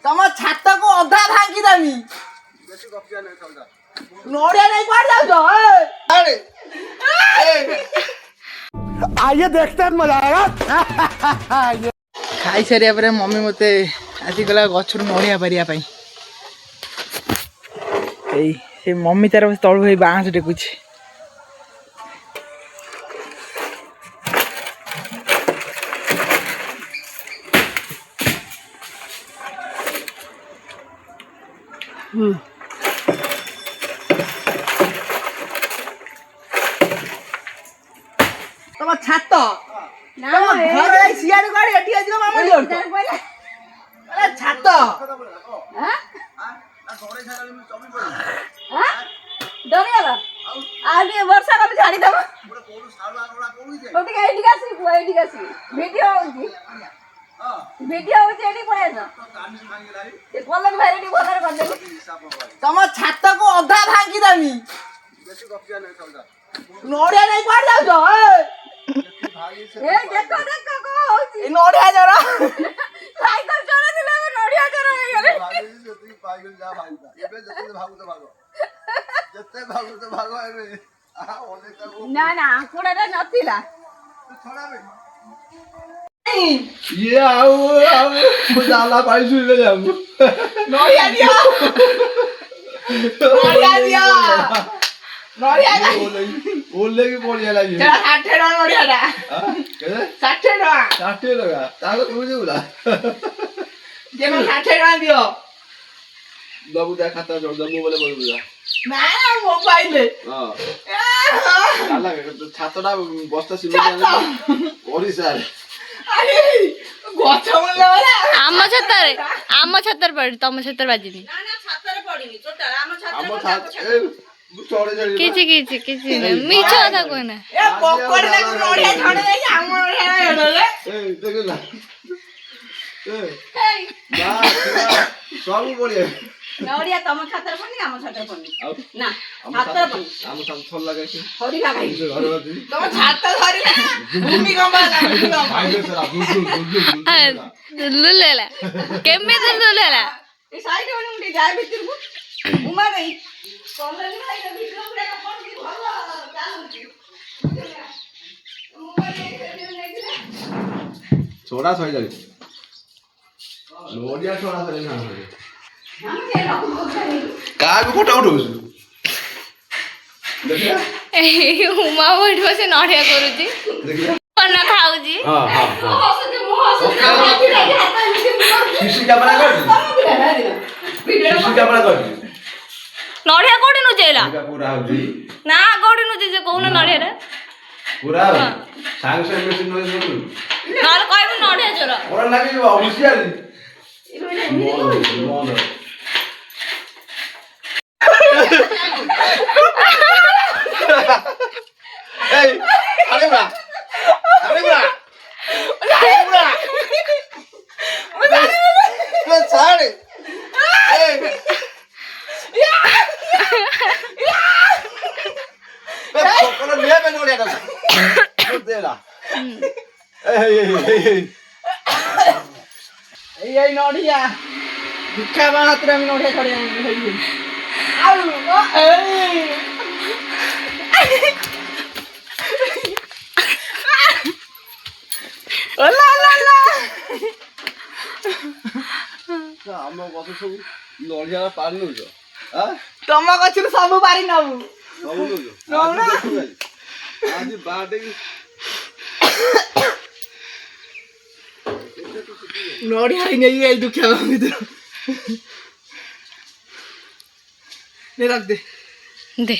तम छात को अधा भांगी देमी नोड़िया नहीं पड़ जाओ आइए देखते हैं मजा आएगा। खाई सारिया पर मम्मी मते आसी गला गछरु नोड़िया परिया पई एई से मम्मी तार तळु होई बांस टेकुछि तम छात ना घर सियार गाड़ी एठी आजो मामा जोर अरे छात हां डरियाला आगे वर्षा का झाड़ी दब ओके एठी कासी वीडियो होगी एठी पड़े ना ए कॉलर वैरायटी कॉलर कर दे तम छात को अधा भांगी देमी बेसी गपिया नहीं समझा नोड़िया नहीं पड़ जाओ ए देखो को होची नोड़िया जरा साइकिल चला दिले नोड़िया जरा हे गेले जति पाइगल जा भाईता एबे जति भागु तो भागो जते भागु तो भागो एबे आ ओले त ना ना आंकुड़ा नथिला छोड़ा बे ये आओ जाला पाई सुले जाम नोड़िया दिया नोड़िया ओले की पड़िया लागी चला 60 टका नोड़िया दा हां केले 60 टका ताको तू जेउला जे म 60 टका दियो बाबू दा खाता जोड़ दमु बोले बोलबुला ना मोबाइल हां जाला तो छातडा बस्ता सिमेंट ओरी सार अरे गोछा बोलला वाला आम छतर पड़ी तम छतर बाजिनी ना ना छतर पड़ीनी टोटल आम छतर किछि मिछ था कोन ए पकड़ ले नोड़िया छाड़े दे आम नोड़िया हेडले ए देखला ए बा सब बोलिए नोड़िया तम छतर पड़नी आम छतर पड़नी ना छतर पड़नी आम सब थल लगे छी हरि का भाई तम छतर धरि ना भूमि गंबा भाई सरा दुलु लेला केमे दुलु लेला ए साइड में उठी जाय भीतर को उमा गई कॉलर में आइला वीडियो पूरा का फोन की भला चालू छोड़ा सही जाई लोडिया छोड़ा सही ना हम के का भी फोटो उठौस देखिया ए उमा बैठो से नड़िया करूची देखिया खाना खाऊची हां हां सीसी कैमरा कर सीसी कैमरा कर नड़िया कोडी नु जेला पूरा होजी ना कोडी नु जे कोन नड़िया रे पूरा सांग से मशीन नो सुन नाल कहबो नड़िया जोरा ओरा लागि होशियारी मोन ए अरे बा मैं छाड़ ए मैं पकड़ लिया मैं नोड़िया का देला ए नोड़िया भिक्षा बात रे नोड़िया छड़े आउ ए ओला ला ला हम कत सब नड़िया पार नु जो हां तम गछरु सब पारी नबु सब नु जो आज बाटे नोड़िया ही नहीं है दुखिया मित्र ने रख दे दे